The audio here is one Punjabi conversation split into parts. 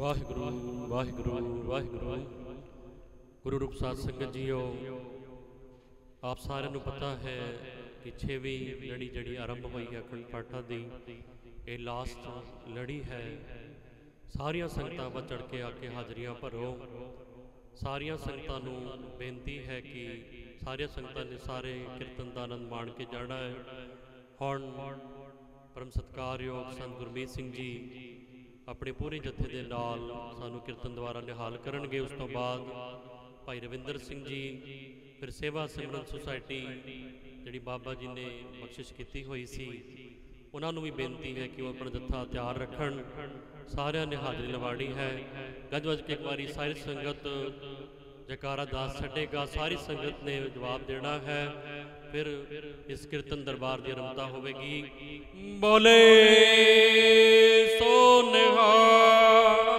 वाहिगुरु वाहिगुरु वाहिगुरु। गुरु रूप साध संगत जीओ, आप सारे नूं पता है कि 6वीं लड़ी जड़ी आरंभ हुई है अखंड पाठा दी, ये लास्ट लड़ी है। सारिया संगतां बढ़ चढ़ के आके हाजरियां भरो। सारिया संगतां नूं बेनती है कि सारिया संगतां ने सारे कीर्तन दा आनंद माण के जाना है। हुण परम सत्कारयोग संत गुरमीत सिंह जी अपने पूरे जत्थे दे नाल सानू कीर्तन द्वारा निहाल करनगे। उस तो बाद भाई रविंदर सिंह जी, फिर सेवा सिमरन सोसाइटी जिहड़ी बाबा जी ने बख्शिश की हुई सी, उन्होंने भी बेनती है कि वो अपना जत्था तैयार रखन। सारिया ने हाजिरी लवानी है। गज वज के एक बारी सारी संगत जयकारा दास छड़ेगा, सारी संगत ने जवाब देना है, फिर इस कीर्तन दरबार की आरंभता होगी। बोले सो निहाल।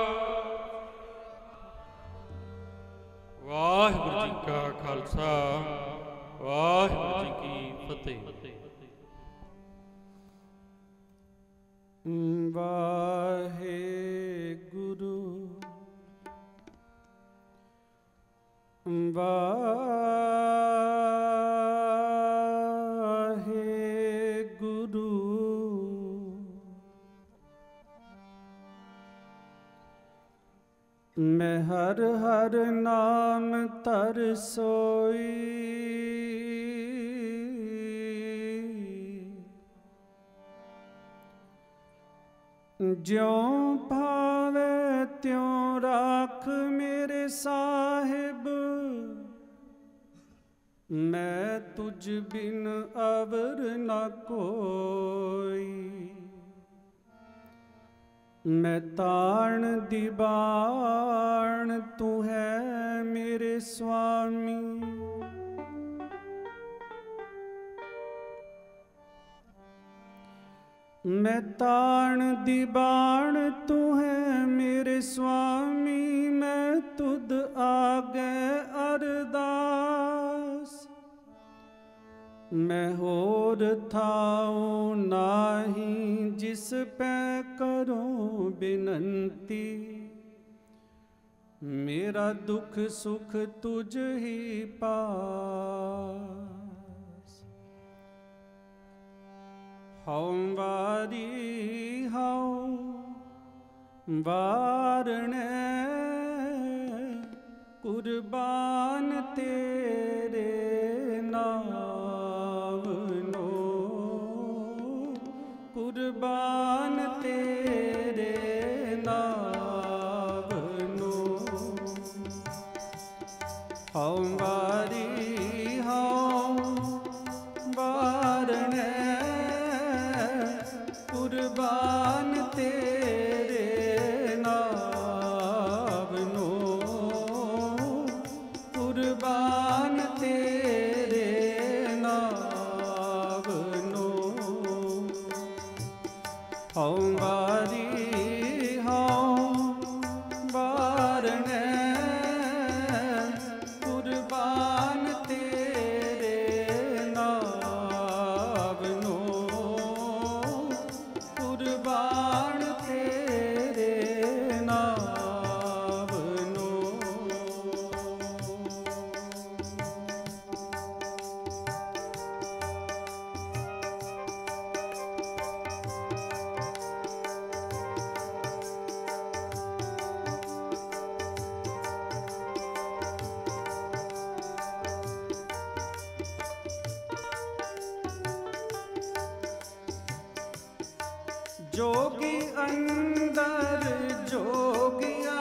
वाहिगुरु जी का खालसा, वाहिगुरु जी की फतेह। वाहे गुरु वाहे गुरु। मैं हर हर नाम तर सोई, ज्यों भावे त्यों राख मेरे साहिब। मैं तुझ बिन अवर न कोई, मैं ताण दीवाण तू है मेरे स्वामी। मैं ताण दीवाण तू है मेरे स्वामी। मैं तुद आगे अरदास, मैं होर थाऊं नाही जिस पे करो बिनंती। मेरा दुख सुख तुझ ही पास। हौं वारी हौं वारणे, कुर्बान तेरे नाम नो। कुर्बान तेरे नाम नो। हौं वारी हौं वारणे, कुर्बान तेरे नाम नो। कुर्बान तेरे नाम नो। हौं वारी हौं वारणे, कुर्बान तेरे नाम नो। कुर्बान तेरे नाम नो। जोगी अंदर जोगिया,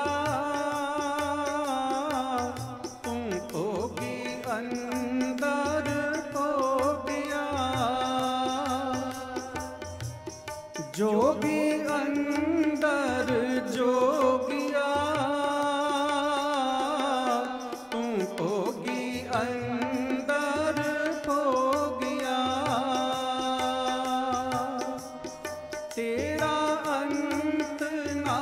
तुम भोगी अंदर भोगिया। जोगी अंदर जोगिया, तुम भोगी अंदर भोगिया। तेरा अंत ना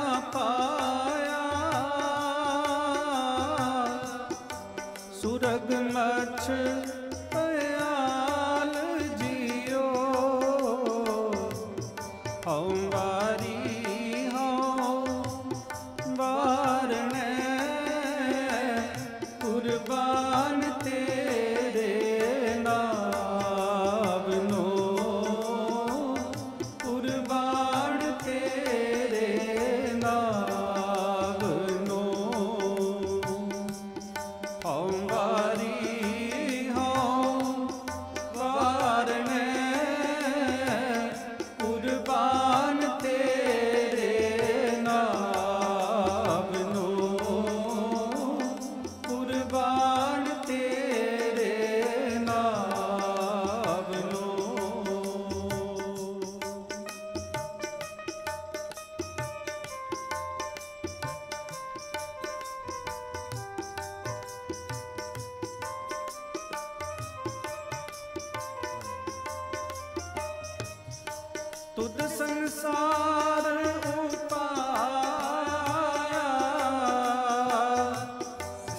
तुद संसार उपाया,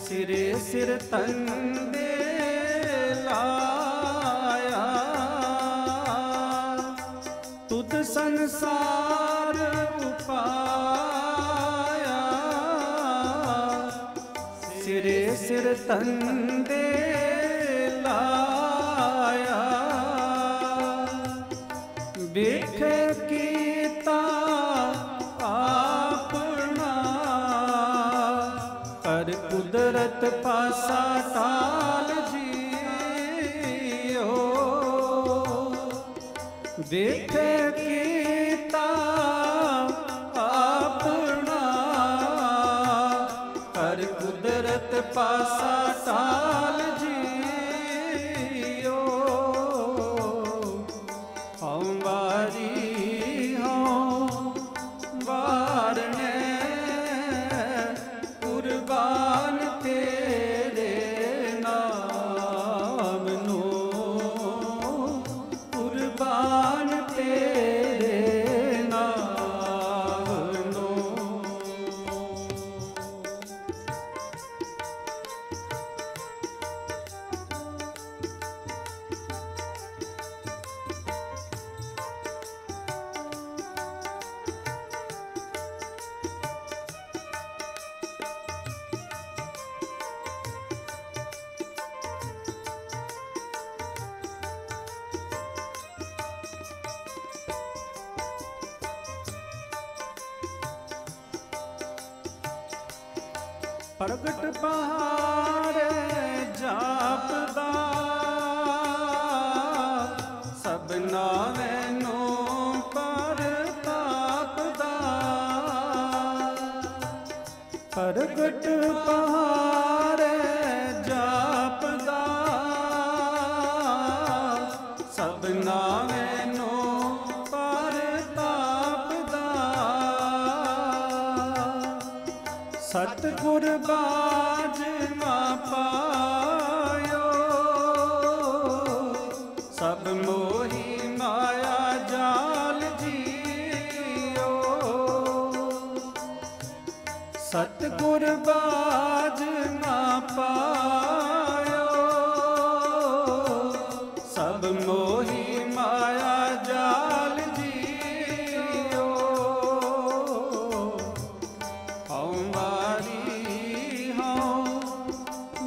सिरे सिर तन दे लाया। तुद संसार उपाया, सिरे सिर तन दे लाया। वेख कीता आपना, पर कुदरत पासा टाल जियो। वेख कीता आपना, पर कुदरत पासा टाल जियो। हम वारी हों वारने, कुर्बान तेरे नाम नो, कुर्बान तेरे नाम नो। प्रगट पहाड़ जापदा, सब नावैनो पर तापदा। प्रगट पहाड़ जापदा, सब नावैनो पर तापदा। सतगुर बाज ना पायो, सब मोही माया जाल जियो। सतगुर बाज ना पायो, सब मोही माया जाल जियो। हम वारी हों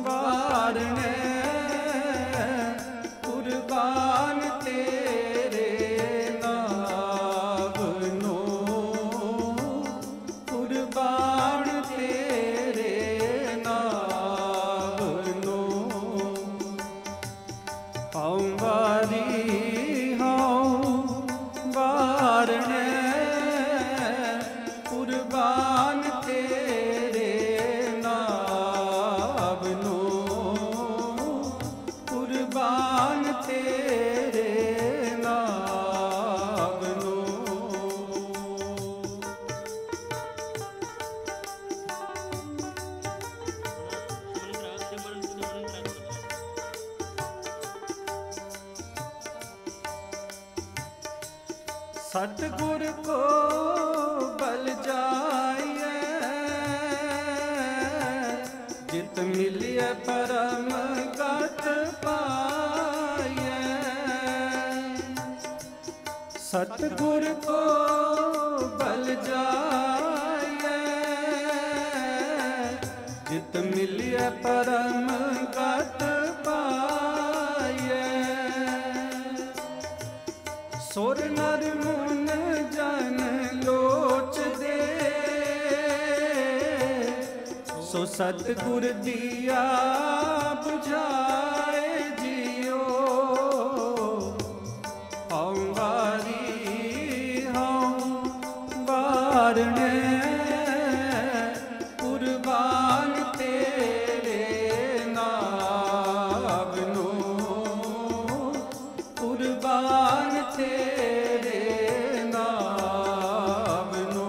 वारने, कुर्बान तेरे नाम नो, कुर्बान तेरे नाम नो। हम वारी हों वारने, कुर्बान तेरे नाम नो, कुर्बान तेरे नाम नो। सतगुर को बल जाइए, जित मिलिए परम गत पाइए। सतगुर को बल जाइए, जित मिलिए परम गत पाइए। सुर नर मुन जन लोच दे, सो सतगुर दिया बुझाए जियो। हम वारी हों वारने, कुर्बान तेरे नाम नो, कुर्बान तेरे नाम नो।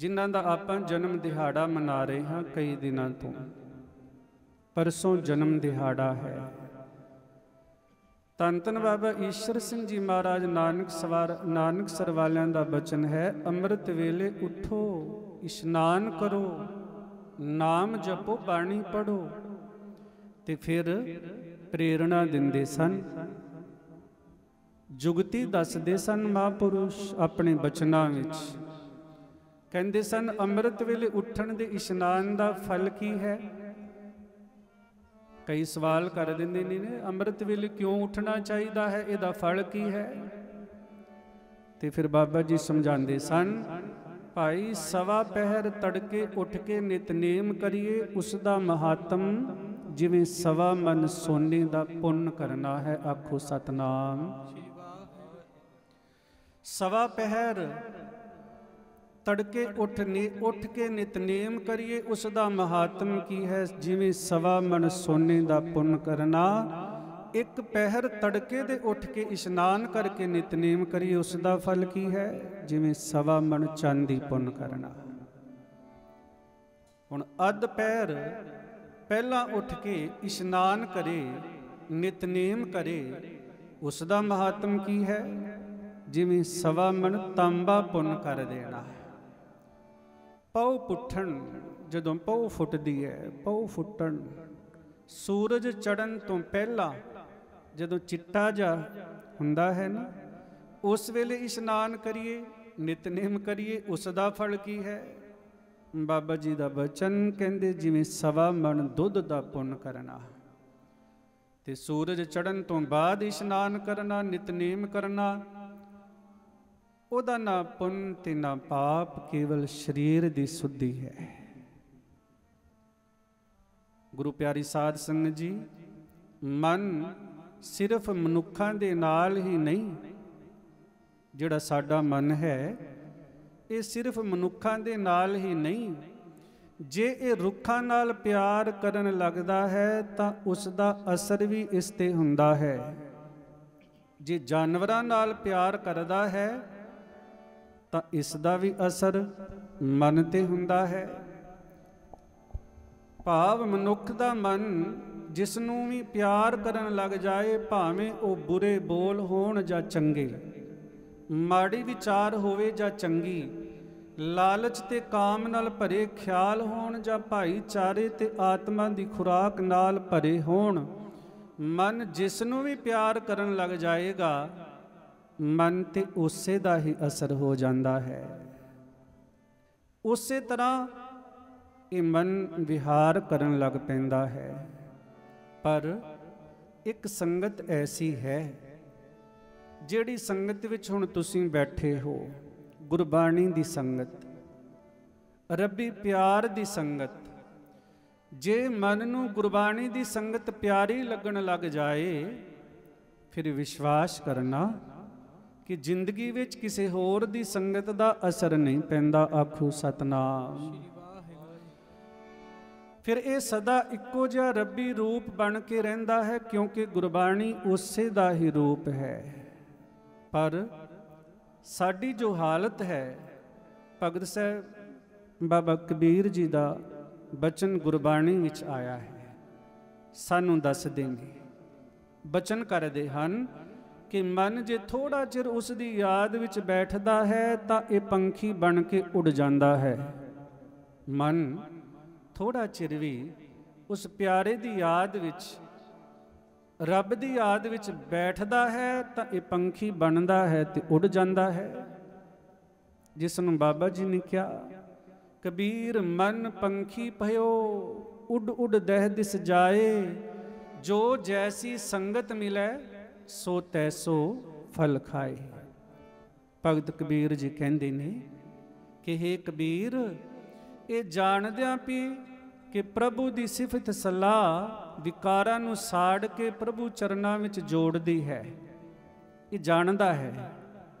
ਜਿਨ੍ਹਾਂ ਦਾ ਆਪਾਂ ਜਨਮ ਦਿਹਾੜਾ ਮਨਾ ਰਹੇ ਹਾਂ ਕਈ ਦਿਨਾਂ ਤੋਂ। ਪਰਸੋਂ ਜਨਮ ਦਿਹਾੜਾ ਹੈ। ਧੰਨ ਧੰਨ ਬਾਬਾ ਈਸ਼ਰ ਸਿੰਘ ਜੀ ਮਹਾਰਾਜ ਨਾਨਕਸਰ ਵਾਲਿਆਂ ਦਾ ਬਚਨ ਹੈ, ਅੰਮ੍ਰਿਤ ਵੇਲੇ ਉਠੋ, ਇਸ਼ਨਾਨ ਕਰੋ, ਨਾਮ ਜਪੋ, ਬਾਣੀ ਪੜੋ। ਤੇ ਫਿਰ ਪ੍ਰੇਰਣਾ ਦਿੰਦੇ ਸਨ, ਜੁਗਤੀ ਦੱਸਦੇ ਸਨ ਮਹਾਂਪੁਰਸ਼ ਆਪਣੇ ਬਚਨਾਂ ਵਿੱਚ। ਕਹਿੰਦੇ ਸਨ ਅੰਮ੍ਰਿਤ ਵੇਲੇ ਉੱਠਣ ਦੇ ਇਸ਼ਨਾਨ ਦਾ ਫਲ ਕੀ ਹੈ? ਕਈ ਸਵਾਲ ਕਰ ਦਿੰਦੇ ਨੇ, ਅੰਮ੍ਰਿਤ ਵੇਲੇ ਕਿਉਂ ਉੱਠਣਾ ਚਾਹੀਦਾ ਹੈ, ਇਹਦਾ ਫਲ ਕੀ ਹੈ? ਤੇ ਫਿਰ ਬਾਬਾ ਜੀ ਸਮਝਾਉਂਦੇ ਸਨ, ਭਾਈ ਸਵਾ ਪਹਿਰ ਤੜਕੇ ਉੱਠ ਕੇ ਨਿਤਨੇਮ ਕਰੀਏ, ਉਸ ਦਾ ਮਹਾਤਮ ਜਿਵੇਂ ਸਵਾ ਮਨ ਸੋਨੇ ਦਾ ਪੁੰਨ ਕਰਨਾ ਹੈ। ਆਖੋ ਸਤਨਾਮ। ਸਵਾ ਪਹਿਰ ਤੜਕੇ ਉੱਠ ਕੇ ਨਿਤਨੇਮ ਕਰੀਏ, ਉਸ ਦਾ ਮਹਾਤਮ ਕੀ ਹੈ? ਜਿਵੇਂ ਸਵਾ ਮਨ ਸੋਨੇ ਦਾ ਪੁੰਨ ਕਰਨਾ। ਇੱਕ ਪਹਿਰ ਤੜਕੇ ਦੇ ਉੱਠ ਕੇ ਇਸ਼ਨਾਨ ਕਰਕੇ ਨਿਤਨੇਮ ਕਰੀਏ, ਉਸ ਦਾ ਫਲ ਕੀ ਹੈ? ਜਿਵੇਂ ਸਵਾ ਮਨ ਚਾਂਦੀ ਪੁੰਨ ਕਰਨਾ। ਹੁਣ ਅੱਧ ਪਹਿਰ ਪਹਿਲਾਂ ਉੱਠ ਕੇ ਇਸ਼ਨਾਨ ਕਰੇ, ਨਿਤਨੇਮ ਕਰੇ, ਉਸ ਦਾ ਮਹਾਤਮ ਕੀ ਹੈ? ਜਿਵੇਂ ਸਵਾ ਮਨ ਤਾਂਬਾ ਪੁੰਨ ਕਰ ਦੇਣਾ। ਪਉ ਪੁੱਠਣ, ਜਦੋਂ ਪਉ ਫੁੱਟਦੀ ਹੈ, ਪਉ ਫੁੱਟਣ, ਸੂਰਜ ਚੜ੍ਹਨ ਤੋਂ ਪਹਿਲਾਂ ਜਦੋਂ ਚਿੱਟਾ ਜਿਹਾ ਹੁੰਦਾ ਹੈ ਨਾ, ਉਸ ਵੇਲੇ ਇਸ਼ਨਾਨ ਕਰੀਏ, ਨਿਤਨੇਮ ਕਰੀਏ, ਉਸ ਦਾ ਫਲ ਕੀ ਹੈ? ਬਾਬਾ ਜੀ ਦਾ ਬਚਨ ਕਹਿੰਦੇ ਜਿਵੇਂ ਸਵਾ ਮਣ ਦੁੱਧ ਦਾ ਪੁੰਨ ਕਰਨਾ। ਤੇ ਸੂਰਜ ਚੜ੍ਹਨ ਤੋਂ ਬਾਅਦ ਇਸ਼ਨਾਨ ਕਰਨਾ, ਨਿਤਨੇਮ ਕਰਨਾ, ਉਹਦਾ ਨਾ ਪੁੰਨ ਤੇ ਨਾ ਪਾਪ, ਕੇਵਲ ਸਰੀਰ ਦੀ ਸੁੱਧੀ ਹੈ। ਗੁਰੂ ਪਿਆਰੀ ਸਾਧ ਸੰਗਤ ਜੀ, ਮਨ ਸਿਰਫ ਮਨੁੱਖਾਂ ਦੇ ਨਾਲ ਹੀ ਨਹੀਂ, ਜਿਹੜਾ ਸਾਡਾ ਮਨ ਹੈ ਇਹ ਸਿਰਫ ਮਨੁੱਖਾਂ ਦੇ ਨਾਲ ਹੀ ਨਹੀਂ, ਜੇ ਇਹ ਰੁੱਖਾਂ ਨਾਲ ਪਿਆਰ ਕਰਨ ਲੱਗਦਾ ਹੈ ਤਾਂ ਉਸ ਦਾ ਅਸਰ ਵੀ ਇਸ ਤੇ ਹੁੰਦਾ ਹੈ। ਜੇ ਜਾਨਵਰਾਂ ਨਾਲ ਪਿਆਰ ਕਰਦਾ ਹੈ ਤਾਂ ਇਸ ਦਾ ਵੀ ਅਸਰ ਮਨ ਤੇ ਹੁੰਦਾ ਹੈ। ਭਾਵ ਮਨੁੱਖ ਦਾ ਮਨ ਜਿਸ ਨੂੰ ਵੀ ਪਿਆਰ ਕਰਨ ਲੱਗ ਜਾਏ, ਭਾਵੇਂ ਉਹ ਬੁਰੇ ਬੋਲ ਹੋਣ ਜਾਂ ਚੰਗੇ, ਮਾੜੀ ਵਿਚਾਰ ਹੋਵੇ ਜਾਂ ਚੰਗੀ, ਲਾਲਚ ਤੇ ਕਾਮ ਨਾਲ ਭਰੇ ਖਿਆਲ ਹੋਣ ਜਾਂ ਭਾਈਚਾਰੇ ਤੇ ਆਤਮਾ ਦੀ ਖੁਰਾਕ ਨਾਲ ਭਰੇ ਹੋਣ, ਮਨ ਜਿਸ ਨੂੰ ਵੀ ਪਿਆਰ ਕਰਨ ਲੱਗ ਜਾਏਗਾ, ਮਨ ਤੇ ਉਸੇ ਦਾ ਹੀ ਅਸਰ ਹੋ ਜਾਂਦਾ ਹੈ। ਉਸੇ ਤਰ੍ਹਾਂ ਇਹ ਮਨ ਵਿਹਾਰ ਕਰਨ ਲੱਗ ਪੈਂਦਾ ਹੈ। ਪਰ ਇੱਕ ਸੰਗਤ ਐਸੀ ਹੈ, ਜਿਹੜੀ ਸੰਗਤ ਵਿੱਚ ਹੁਣ ਤੁਸੀਂ ਬੈਠੇ ਹੋ, ਗੁਰਬਾਣੀ ਦੀ ਸੰਗਤ, ਰੱਬੀ ਪਿਆਰ ਦੀ ਸੰਗਤ, ਜੇ ਮਨ ਨੂੰ ਗੁਰਬਾਣੀ ਦੀ ਸੰਗਤ ਪਿਆਰੀ ਲੱਗਣ ਲੱਗ ਜਾਏ, ਫਿਰ ਵਿਸ਼ਵਾਸ ਕਰਨਾ ਕਿ ਜ਼ਿੰਦਗੀ ਵਿੱਚ ਕਿਸੇ ਹੋਰ ਦੀ ਸੰਗਤ ਦਾ ਅਸਰ ਨਹੀਂ ਪੈਂਦਾ। ਆਖੋ ਸਤਨਾਮ। ਫਿਰ ਇਹ ਸਦਾ ਇੱਕੋ ਜਿਹਾ ਰੱਬੀ ਰੂਪ ਬਣ ਕੇ ਰਹਿੰਦਾ ਹੈ, ਕਿਉਂਕਿ ਗੁਰਬਾਣੀ ਉਸੇ ਦਾ ਹੀ ਰੂਪ ਹੈ। ਪਰ ਸਾਡੀ ਜੋ ਹਾਲਤ ਹੈ, ਭਗਤ ਸਾਹਿਬ ਬਾਬਾ ਕਬੀਰ ਜੀ ਦਾ ਬਚਨ ਗੁਰਬਾਣੀ ਵਿੱਚ ਆਇਆ ਹੈ, ਸਾਨੂੰ ਦੱਸ ਦੇਂਗੇ। ਬਚਨ ਕਰਦੇ ਹਨ ਕਿ ਮਨ ਜੇ ਥੋੜਾ ਚਿਰ ਉਸ ਦੀ ਯਾਦ ਵਿੱਚ ਬੈਠਦਾ ਹੈ ਤਾਂ ਇਹ ਪੰਖੀ ਬਣ ਕੇ ਉੱਡ ਜਾਂਦਾ ਹੈ। ਮਨ ਥੋੜਾ ਚਿਰ ਵੀ ਉਸ ਪਿਆਰੇ ਦੀ ਯਾਦ ਵਿੱਚ, ਰੱਬ ਦੀ ਯਾਦ ਵਿੱਚ ਬੈਠਦਾ ਹੈ ਤਾਂ ਇਹ ਪੰਖੀ ਬਣਦਾ ਹੈ ਤੇ ਉੱਡ ਜਾਂਦਾ ਹੈ। ਜਿਸ ਨੂੰ ਬਾਬਾ ਜੀ ਨੇ ਕਿਹਾ, ਕਬੀਰ ਮਨ ਪੰਖੀ ਭਇਓ, ਉੱਡ ਉੱਡ ਦਹਿ ਦਿਸ ਜਾਏ, ਜੋ ਜੈਸੀ ਸੰਗਤ ਮਿਲੈ ਸੋ ਤੈਸੋ ਫਲ ਖਾਏ। ਭਗਤ ਕਬੀਰ ਜੀ ਕਹਿੰਦੇ ਨੇ ਕਿ ਹੇ ਕਬੀਰ, ਇਹ ਜਾਣਦਿਆਂ ਵੀ ਕਿ ਪ੍ਰਭੂ ਦੀ ਸਿਫਤ ਸਲਾਹ ਵਿਕਾਰਾਂ ਨੂੰ ਸਾੜ ਕੇ ਪ੍ਰਭੂ ਚਰਨਾਂ ਵਿੱਚ ਜੋੜਦੀ ਹੈ, ਇਹ ਜਾਣਦਾ ਹੈ।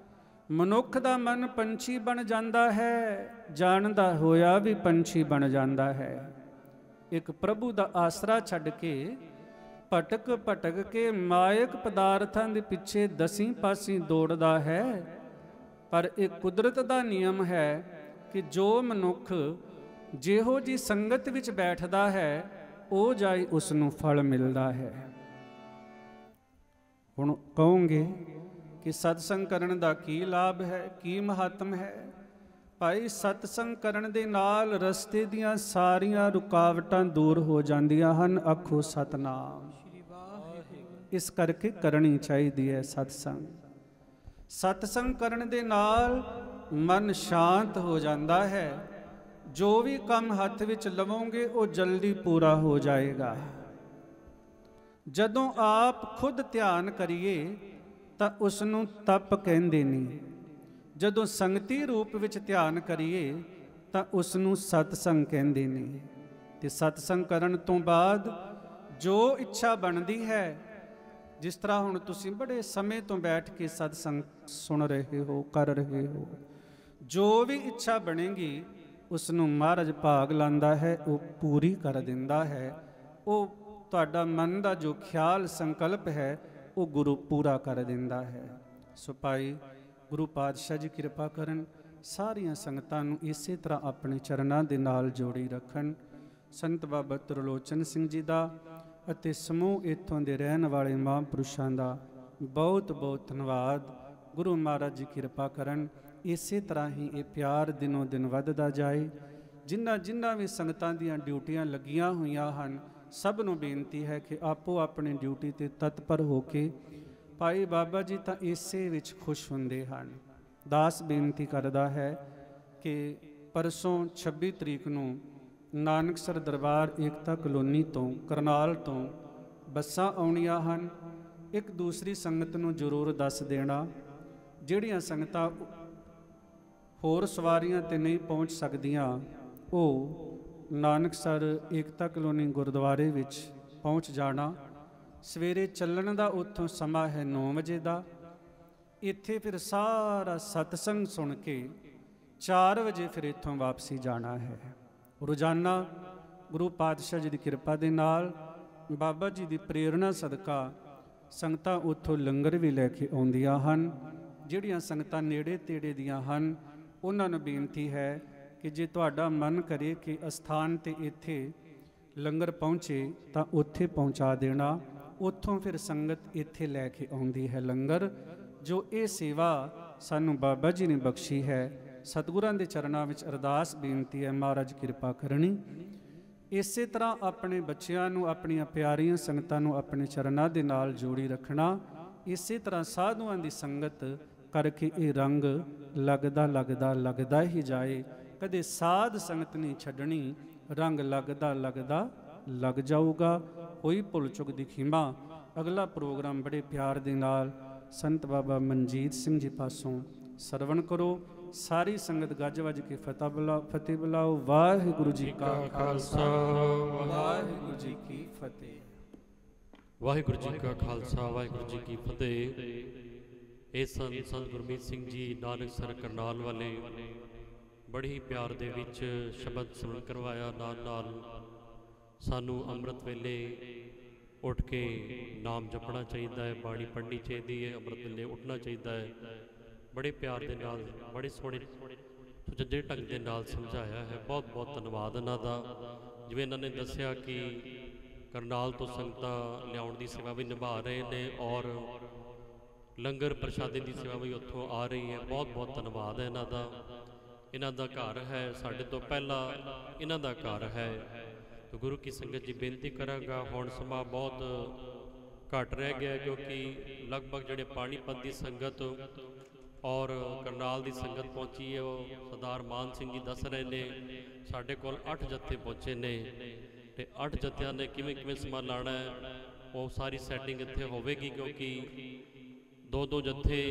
ਮਨੁੱਖ ਦਾ ਮਨ ਪੰਛੀ ਬਣ ਜਾਂਦਾ ਹੈ, ਜਾਣਦਾ ਹੋਇਆ ਵੀ ਪੰਛੀ ਬਣ ਜਾਂਦਾ ਹੈ। ਇੱਕ ਪ੍ਰਭੂ ਦਾ ਆਸਰਾ ਛੱਡ ਕੇ ਭਟਕ ਭਟਕ ਕੇ ਮਾਇਕ ਪਦਾਰਥਾਂ ਦੇ ਪਿੱਛੇ ਦਸੀਂ ਪਾਸੀਂ ਦੌੜਦਾ ਹੈ। ਪਰ ਇਹ ਕੁਦਰਤ ਦਾ ਨਿਯਮ ਹੈ, ਕਿ ਜੋ ਮਨੁੱਖ ਜਿਹੋ ਜੀ ਸੰਗਤ ਵਿੱਚ ਬੈਠਦਾ ਹੈ ਉਹ ਜਾਈ ਉਸ ਨੂੰ ਫਲ ਮਿਲਦਾ ਹੈ। ਹੁਣ ਕਹੋਗੇ ਕਿ ਸਤਸੰਗ ਕਰਨ ਦਾ ਕੀ ਲਾਭ ਹੈ, ਕੀ ਮਹੱਤਮ ਹੈ? ਭਾਈ, ਸਤਸੰਗ ਕਰਨ ਦੇ ਨਾਲ ਰਸਤੇ ਦੀਆਂ ਸਾਰੀਆਂ ਰੁਕਾਵਟਾਂ ਦੂਰ ਹੋ ਜਾਂਦੀਆਂ ਹਨ। ਆਖੋ ਸਤਨਾਮ। ਇਸ ਕਰਕੇ ਕਰਨੀ ਚਾਹੀਦੀ ਹੈ ਸਤਸੰਗ। ਸਤਸੰਗ ਕਰਨ ਦੇ ਨਾਲ ਮਨ ਸ਼ਾਂਤ ਹੋ ਜਾਂਦਾ ਹੈ। ਜੋ ਵੀ ਕੰਮ ਹੱਥ ਵਿੱਚ ਲਵੋਗੇ ਉਹ ਜਲਦੀ ਪੂਰਾ ਹੋ ਜਾਏਗਾ। ਜਦੋਂ ਆਪ ਖੁਦ ਧਿਆਨ ਕਰੀਏ ਤਾਂ ਉਸ ਨੂੰ ਤਪ ਕਹਿੰਦੇ ਨਹੀਂ। ਜਦੋਂ ਸੰਗਤੀ ਰੂਪ ਵਿੱਚ ਧਿਆਨ ਕਰੀਏ ਤਾਂ ਉਸ ਨੂੰ ਸਤਸੰਗ ਕਹਿੰਦੇ ਨੇ। ਤੇ ਸਤਸੰਗ ਕਰਨ ਤੋਂ ਬਾਅਦ ਜੋ ਇੱਛਾ ਬਣਦੀ ਹੈ, ਜਿਸ ਤਰ੍ਹਾਂ ਹੁਣ ਤੁਸੀਂ ਬੜੇ ਸਮੇਂ ਤੋਂ ਬੈਠ ਕੇ ਸਤਸੰਗ ਸੁਣ ਰਹੇ ਹੋ, ਕਰ ਰਹੇ ਹੋ, ਜੋ ਵੀ ਇੱਛਾ ਬਣੇਗੀ ਉਸ ਨੂੰ ਮਹਾਰਾਜ ਭਾਗ ਲਾਂਦਾ ਹੈ, ਉਹ ਪੂਰੀ ਕਰ ਦਿੰਦਾ ਹੈ। ਉਹ ਤੁਹਾਡਾ ਮਨ ਦਾ ਜੋ ਖਿਆਲ ਸੰਕਲਪ ਹੈ ਉਹ ਗੁਰੂ ਪੂਰਾ ਕਰ ਦਿੰਦਾ ਹੈ। ਸੋ ਭਾਈ, ਗੁਰੂ ਪਾਤਸ਼ਾਹ ਜੀ ਕਿਰਪਾ ਕਰਨ, ਸਾਰੀਆਂ ਸੰਗਤਾਂ ਨੂੰ ਇਸੇ ਤਰ੍ਹਾਂ ਆਪਣੇ ਚਰਨਾਂ ਦੇ ਨਾਲ ਜੋੜੀ ਰੱਖਣ। ਸੰਤ ਬਾਬਾ ਤ੍ਰਿਲੋਚਨ ਸਿੰਘ ਜੀ ਦਾ ਅਤੇ ਸਮੂਹ ਇੱਥੋਂ ਦੇ ਰਹਿਣ ਵਾਲੇ ਮਹਾਂਪੁਰਸ਼ਾਂ ਦਾ ਬਹੁਤ ਬਹੁਤ ਧੰਨਵਾਦ। ਗੁਰੂ ਮਹਾਰਾਜ ਜੀ ਕਿਰਪਾ ਕਰਨ, ਇਸੇ ਤਰ੍ਹਾਂ ਹੀ ਇਹ ਪਿਆਰ ਦਿਨੋਂ ਦਿਨ ਵੱਧਦਾ ਜਾਏ। ਜਿਨ੍ਹਾਂ ਵੀ ਸੰਗਤਾਂ ਦੀਆਂ ਡਿਊਟੀਆਂ ਲੱਗੀਆਂ ਹੋਈਆਂ ਹਨ, ਸਭ ਨੂੰ ਬੇਨਤੀ ਹੈ ਕਿ ਆਪੋ ਆਪਣੀ ਡਿਊਟੀ ਤੇ ਤਤਪਰ ਹੋ ਕੇ, ਭਾਈ ਬਾਬਾ ਜੀ ਤਾਂ ਇਸੇ ਵਿੱਚ ਖੁਸ਼ ਹੁੰਦੇ ਹਨ। ਦਾਸ ਬੇਨਤੀ ਕਰਦਾ ਹੈ ਕਿ ਪਰਸੋਂ 26 ਤਰੀਕ ਨੂੰ ਨਾਨਕਸਰ ਦਰਬਾਰ ਏਕਤਾ ਕਲੋਨੀ ਤੋਂ, ਕਰਨਾਲ ਤੋਂ ਬੱਸਾਂ ਆਉਣੀਆਂ ਹਨ। ਇੱਕ ਦੂਸਰੀ ਸੰਗਤ ਨੂੰ ਜ਼ਰੂਰ ਦੱਸ ਦੇਣਾ। ਜਿਹੜੀਆਂ ਸੰਗਤਾਂ ਹੋਰ ਸਵਾਰੀਆਂ ਤੇ ਨਹੀਂ ਪਹੁੰਚ ਸਕਦੀਆਂ, ਉਹ ਨਾਨਕਸਰ ਏਕਤਾ ਕਲੋਨੀ ਗੁਰਦੁਆਰੇ ਵਿੱਚ ਪਹੁੰਚ ਜਾਣਾ। ਸਵੇਰੇ ਚੱਲਣ ਦਾ ਉੱਥੋਂ ਸਮਾਂ ਹੈ 9 ਵਜੇ ਦਾ। ਇੱਥੇ ਫਿਰ ਸਾਰਾ ਸਤਸੰਗ ਸੁਣ ਕੇ 4 ਵਜੇ ਫਿਰ ਇੱਥੋਂ ਵਾਪਸੀ ਜਾਣਾ ਹੈ। ਰੋਜ਼ਾਨਾ ਗੁਰੂ ਪਾਤਸ਼ਾਹ ਜੀ ਦੀ ਕਿਰਪਾ ਦੇ ਨਾਲ, ਬਾਬਾ ਜੀ ਦੀ ਪ੍ਰੇਰਣਾ ਸਦਕਾ ਸੰਗਤਾਂ ਉੱਥੋਂ ਲੰਗਰ ਵੀ ਲੈ ਕੇ ਆਉਂਦੀਆਂ ਹਨ। ਜਿਹੜੀਆਂ ਸੰਗਤਾਂ ਨੇੜੇ ਤੇੜੇ ਦੀਆਂ ਹਨ, ਉਹਨਾਂ ਨੂੰ ਬੇਨਤੀ ਹੈ ਕਿ ਜੇ ਤੁਹਾਡਾ ਮਨ ਕਰੇ ਕਿ ਅਸਥਾਨ ਤੇ ਇੱਥੇ ਲੰਗਰ ਪਹੁੰਚੇ ਤਾਂ ਉੱਥੇ ਪਹੁੰਚਾ ਦੇਣਾ। ਉੱਥੋਂ ਫਿਰ ਸੰਗਤ ਇੱਥੇ ਲੈ ਕੇ ਆਉਂਦੀ ਹੈ ਲੰਗਰ। ਜੋ ਇਹ ਸੇਵਾ ਸਾਨੂੰ ਬਾਬਾ ਜੀ ਨੇ ਬਖਸ਼ੀ ਹੈ, ਸਤਿਗੁਰਾਂ ਦੇ ਚਰਨਾਂ ਵਿੱਚ ਅਰਦਾਸ ਬੇਨਤੀ ਹੈ, ਮਹਾਰਾਜ ਕਿਰਪਾ ਕਰਨੀ। ਇਸੇ ਤਰ੍ਹਾਂ ਆਪਣੇ ਬੱਚਿਆਂ ਨੂੰ, ਆਪਣੀਆਂ ਪਿਆਰੀਆਂ ਸੰਗਤਾਂ ਨੂੰ ਆਪਣੇ ਚਰਨਾਂ ਦੇ ਨਾਲ ਜੋੜੀ ਰੱਖਣਾ। ਇਸੇ ਤਰ੍ਹਾਂ ਸਾਧੂਆਂ ਦੀ ਸੰਗਤ ਕਰਕੇ ਇਹ ਰੰਗ ਲੱਗਦਾ ਹੀ ਜਾਏ। ਕਦੇ ਸਾਧ ਸੰਗਤ ਨਹੀਂ ਛੱਡਣੀ, ਰੰਗ ਲੱਗਦਾ ਲੱਗ ਜਾਊਗਾ। ਹੋਈ ਭੁੱਲ ਚੁੱਕ ਦੀ ਖਿਮਾ। ਅਗਲਾ ਪ੍ਰੋਗਰਾਮ ਬੜੇ ਪਿਆਰ ਦੇ ਨਾਲ ਸੰਤ ਬਾਬਾ ਮਨਜੀਤ ਸਿੰਘ ਜੀ ਪਾਸੋਂ ਸਰਵਣ ਕਰੋ। ਸਾਰੀ ਸੰਗਤ ਗੱਜ ਵੱਜ ਕੇ ਫਤਿਹ ਬੁਲਾਓ। ਵਾਹਿਗੁਰੂ ਜੀ ਕਾ ਖਾਲਸਾ, ਵਾਹਿਗੁਰੂ ਜੀ ਕੀ ਫਤਿਹ। ਵਾਹਿਗੁਰੂ ਜੀ ਕਾ ਖਾਲਸਾ, ਵਾਹਿਗੁਰੂ ਜੀ ਕੀ ਫਤਿਹ। ਇਹ ਸੰਤ ਗੁਰਮੀਤ ਸਿੰਘ ਜੀ ਨਾਨਕਸਰ ਕਰਨਾਲ ਵਾਲੇ ਬੜੀ ਪਿਆਰ ਦੇ ਵਿੱਚ ਸ਼ਬਦ ਸੁਣ ਕਰਵਾਇਆ। ਨਾਲ ਸਾਨੂੰ ਅੰਮ੍ਰਿਤ ਵੇਲੇ ਉੱਠ ਕੇ ਨਾਮ ਜਪਣਾ ਚਾਹੀਦਾ ਹੈ, ਬਾਣੀ ਪੜ੍ਹਨੀ ਚਾਹੀਦੀ ਹੈ, ਅੰਮ੍ਰਿਤ ਵੇਲੇ ਉੱਠਣਾ ਚਾਹੀਦਾ ਹੈ। ਬੜੇ ਪਿਆਰ ਦੇ ਨਾਲ, ਬੜੇ ਸੋਹਣੇ ਸੁਚੱਜੇ ਢੰਗ ਦੇ ਨਾਲ ਸਮਝਾਇਆ ਹੈ। ਬਹੁਤ ਬਹੁਤ ਧੰਨਵਾਦ ਇਹਨਾਂ ਦਾ। ਜਿਵੇਂ ਇਹਨਾਂ ਨੇ ਦੱਸਿਆ ਕਿ ਕਰਨਾਲ ਤੋਂ ਸੰਗਤਾਂ ਲਿਆਉਣ ਦੀ ਸੇਵਾ ਵੀ ਨਿਭਾ ਰਹੇ ਨੇ ਔਰ ਲੰਗਰ ਪ੍ਰਸ਼ਾਦੇ ਦੀ ਸੇਵਾ ਵੀ ਉੱਥੋਂ ਆ ਰਹੀ ਹੈ। ਬਹੁਤ ਬਹੁਤ ਧੰਨਵਾਦ ਹੈ ਇਹਨਾਂ ਦਾ। ਇਹਨਾਂ ਦਾ ਘਰ ਹੈ, ਸਾਡੇ ਤੋਂ ਪਹਿਲਾਂ ਇਹਨਾਂ ਦਾ ਘਰ ਹੈ। तो गुरु की संगत जी बेनती करांगा, हुण समा बहुत घट रह गया क्योंकि लगभग जिहड़े पानीपत की संगत और करनाल की संगत पहुँची है, वो सरदार मान सिंह जी दस रहे ने साढ़े कोल 8 जत्थे पहुँचे ने ते 8 जत्थियां ने किवें समा लाना है वो सारी सैटिंग इत्थे होवेगी क्योंकि 2-2 जत्थे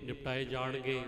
निपटाए जाणगे।